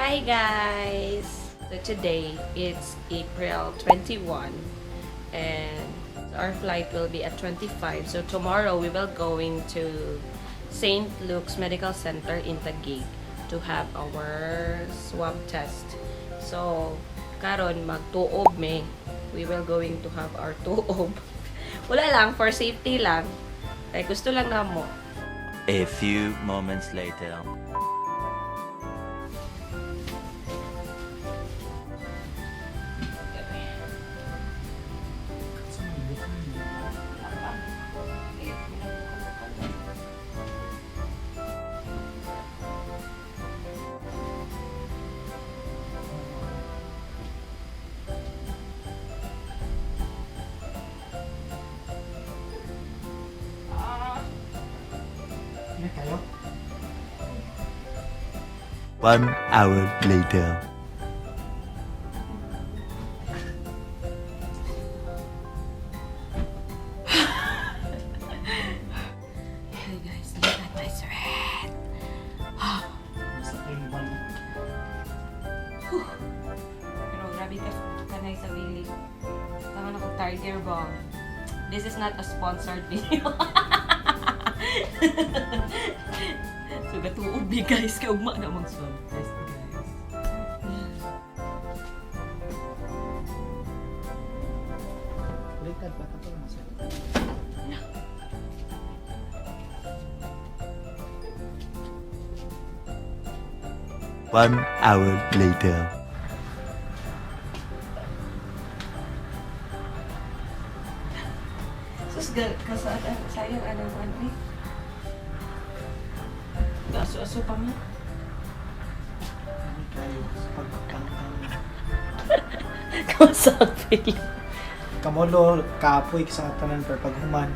Hi guys! So today it's April 21 and our flight will be at 25. So tomorrow we will going to St. Luke's Medical Center in Taguig to have our swab test. So karon magtuob me. We will going to have our tuob. Wala lang, for safety lang. Kaya gusto lang na mo. A few moments later. Kayo? 1 hour later. Hey guys, look at my sweat. Sa time one. Pero grabe ka kanay sa bilig. Tama na kong Tiger Bomb. This is not a sponsored video. So gatuob ni guys, kaugma na mag-swab test guys. Baliktad pa ito na sir. One hour later. Sus, kasaan, sayang anong ano eh. Aso-aso pa mo. Ano kayo sa pagkakang Kamasang feeling. Kamolo, kapoy sa tanan per paghuman.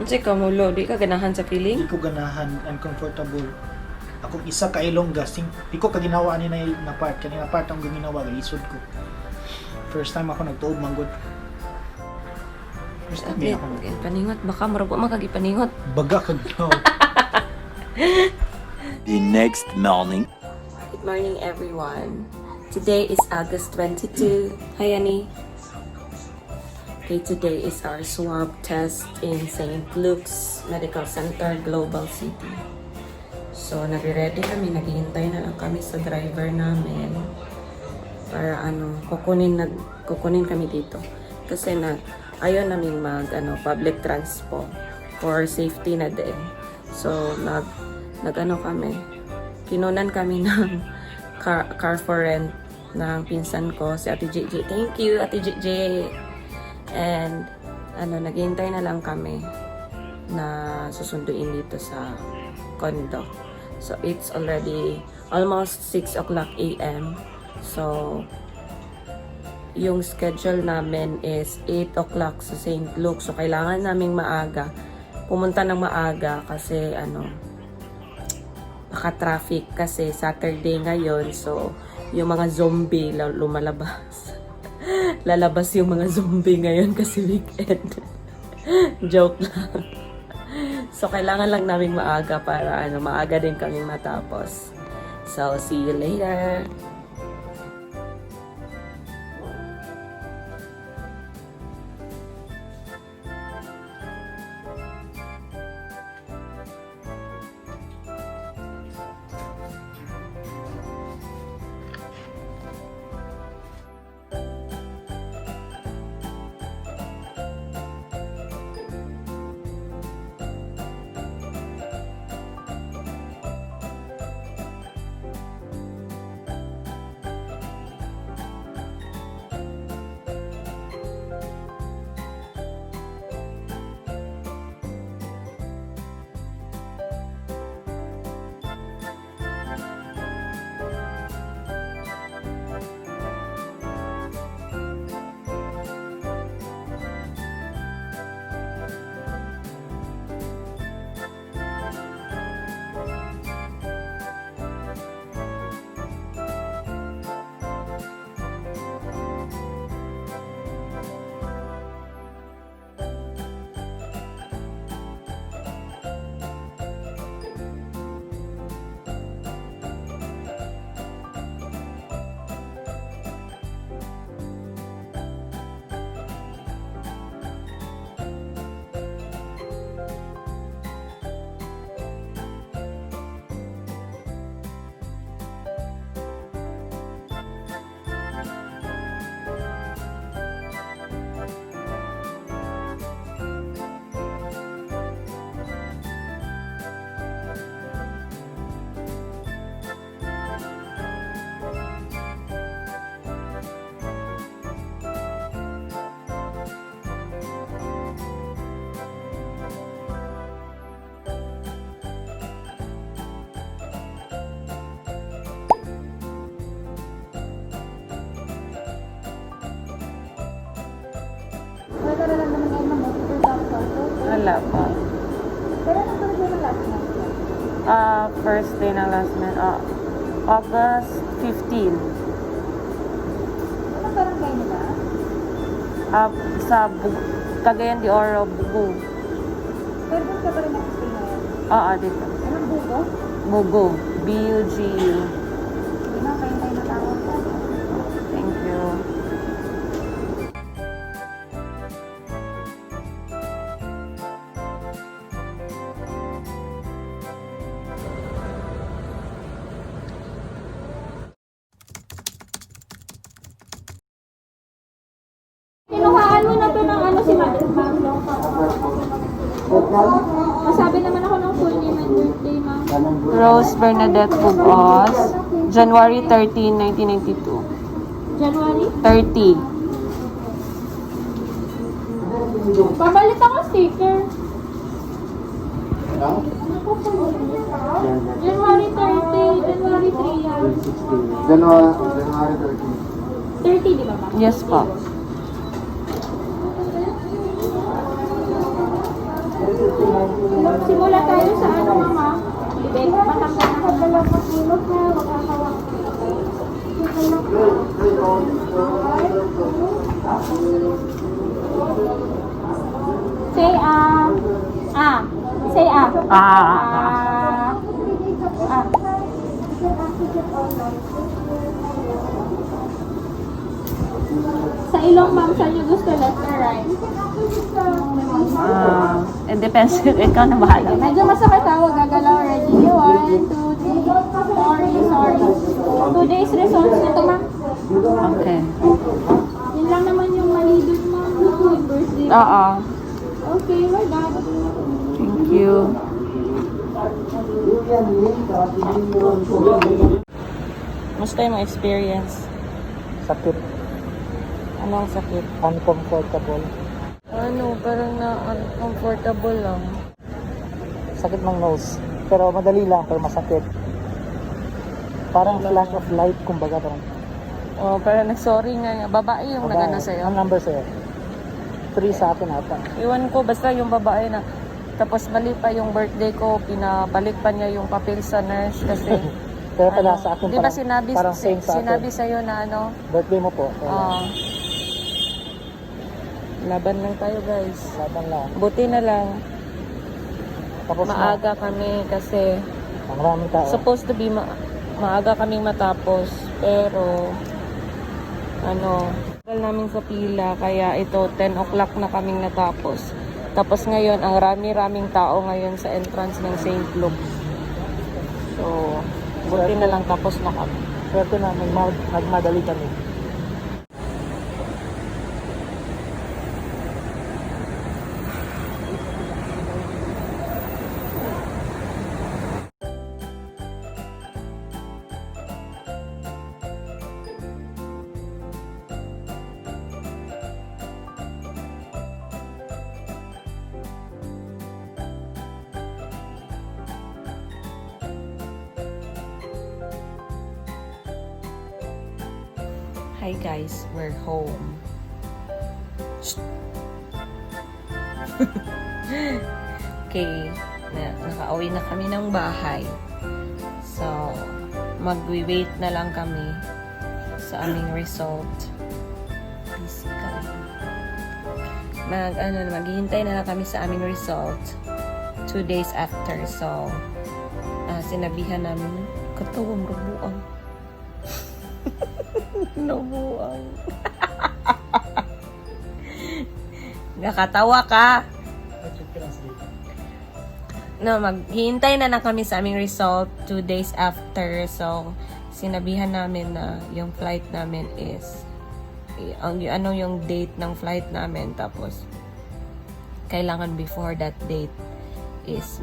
Kasi kamulo, di ka ganahan sa Hindi feeling? ko ganahan, uncomfortable. Ako isa ka ilong gasing. Di ko kaginawa ni na part. Kanina part ang ginawa, lisod ko. First time ako nagtuog manggod. First time din ako nagtuog. Paningot, baka marag makagipaningot. Baga kag no. The next morning. Good morning, everyone. Today is August 22. Hi, Annie. Okay, today is our swab test in St. Luke's Medical Center, Global City. So, nagre-ready kami. Naghihintay na lang kami sa driver namin para kukunin kami dito. Kasi ayaw namin public transport for safety na din. So, kami. Kinunan kami ng car for rent ng pinsan ko, si Ate JJ. Thank you, Ate JJ. And, naghihintay na lang kami na susunduin dito sa condo. So, it's already almost 6 o'clock a.m. So, yung schedule namin is 8 o'clock sa St. Luke. So, kailangan naming pumunta ng maaga kasi baka traffic kasi Saturday ngayon. So, yung mga zombie lumalabas. Lalabas yung mga zombie ngayon kasi weekend. Joke lang. So, kailangan lang namin maaga para maaga din kaming matapos. So, see you later. Wala pa. Pero anong birthday ng last month? First day ng last month. August 15. Anong barangay nila? Sa Cagayan de Oro, Bugo. Pero doon ka pa rin nakastay ngayon? Dito. Anong bugo? Bugo. B-U-G-U. Hindi na, kayo tayo natawag ko. Thank you. Kinuhaan mo na to ng ano si Ma'am. Masabi naman ako ng full name and birthday, Ma'am. Rose Bernadette Bugos, January 13, 1992. January? 30. Pabalit ako sticker. January 30, January 3 yan. January 13. 30, di ba, Ma'am? Yes po. Simula tayo sa ano, Mama? Ibig, matanggal na ako. Dalawang kilo na, makakawang. Say say Sa ilong, Ma'am, saan nyo gusto left or right? It depends. Ikaw na bahala. Medyo masakit ako, gagalaw. Ready? 1, 2, 3. Sorry. 2 days results nito, Ma'am. Okay. Yun lang naman yung mali dun, Ma'am. Yung birthday. Oo. Okay, we're done. Thank you. Musta yung experience? Sakit. Anong sakit? Uncomfortable. Parang na-uncomfortable lang. Sakit ng nose. Pero madali lang, pero masakit. Parang flash of light, kumbaga. Pero nag-sorry nga. Babae yung nagano sa'yo. Ang number sa'yo? 3 sa akin ata. Iwan ko, basta yung babae na. Tapos mali pa yung birthday ko, pinabalik pa niya yung papel sa nurse kasi Pero pala sa akin di ba sinabi, parang same sa sinabi akin. sa'yo na Birthday mo po. laban lang tayo guys. Laban lang. Buti na lang, Tapos maaga kami kasi ang maraming tao. supposed to be maaga kaming matapos. Pero, tagal namin sa pila, kaya ito, 10 o'clock na kaming natapos. Tapos ngayon, ang rami-raming tao ngayon sa entrance ng St. Luke. So, buti na lang tapos na kami. Swerte na, nagmadali kami. Hi guys, we're home. Okay, nakauwi na kami ng bahay. So, mag-wait na lang kami sa aming result. Physical. Maghihintay na lang kami sa aming result 2 days after. So, sinabihan namin, katawang rubuang. Nabuang. Nakatawa ka. No, maghihintay na lang kami sa aming result 2 days after. So, sinabihan namin na yung flight namin is yung date ng flight namin. Tapos, kailangan before that date is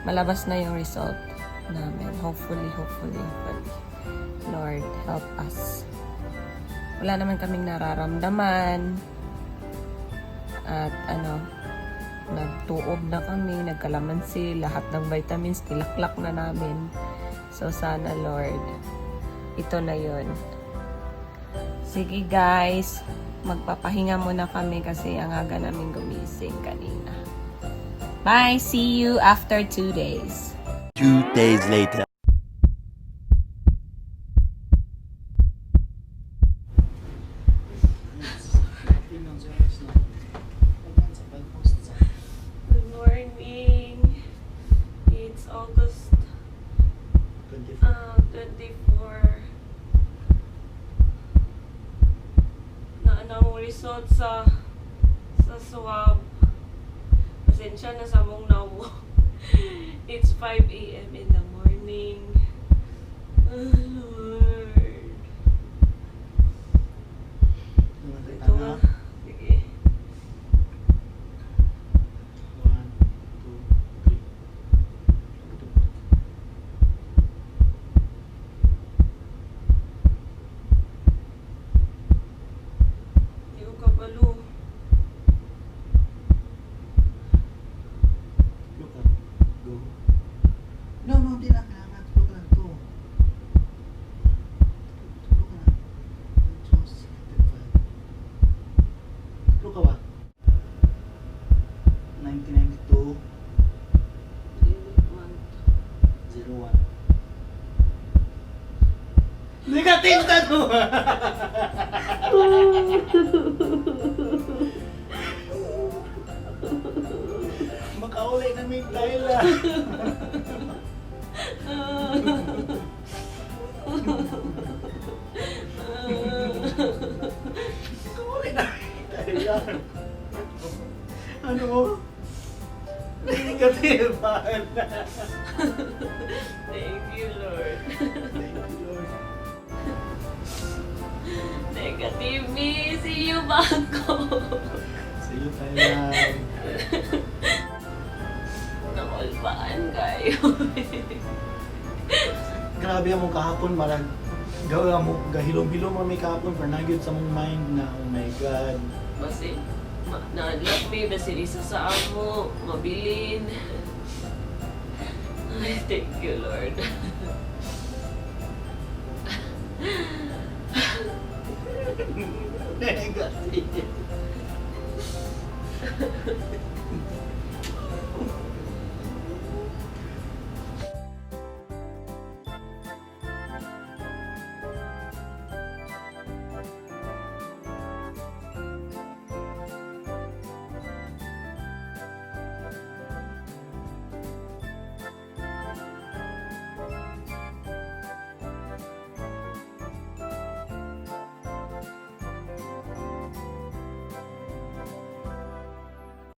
malabas na yung result namin. Hopefully. Lord, help us. Wala naman kaming nararamdaman. At nagtuob na kami, nagkalamansi, lahat ng vitamins, tilaklak na namin. So, sana Lord, ito na yun. Sige guys, magpapahinga muna kami kasi ang aga namin gumising kanina. Bye! See you after 2 days. 2 days later. Good morning! It's August 24. Na anong result sa swab. Pasensya na sa mong nawo. It's 5 a.m. in the morning. Oh, Lord. Ito nga. Sige. 1, 2, 3. Hindi ko kabalo. Look up. Go. No, di na kailangan. Look lang to. Look lang. Just 5. Look ka ba? 1992 01. Negative na to! Makauli na may Tyla. Makauli na may Tyla. Ano mo? Negative na. Thank you, Lord. Thank you, Lord. Negative me. See you, Bangko. See you, Tyla. Nakulbaan kayo. Grabe mo kahapon, marag gawa mo, gahilom-hilom mo may kahapon, for nagyod sa mong mind na, oh my God. Kasi, na-adlock me, basi isa sa amo, mabilin. Ay, thank you, Lord. Negative.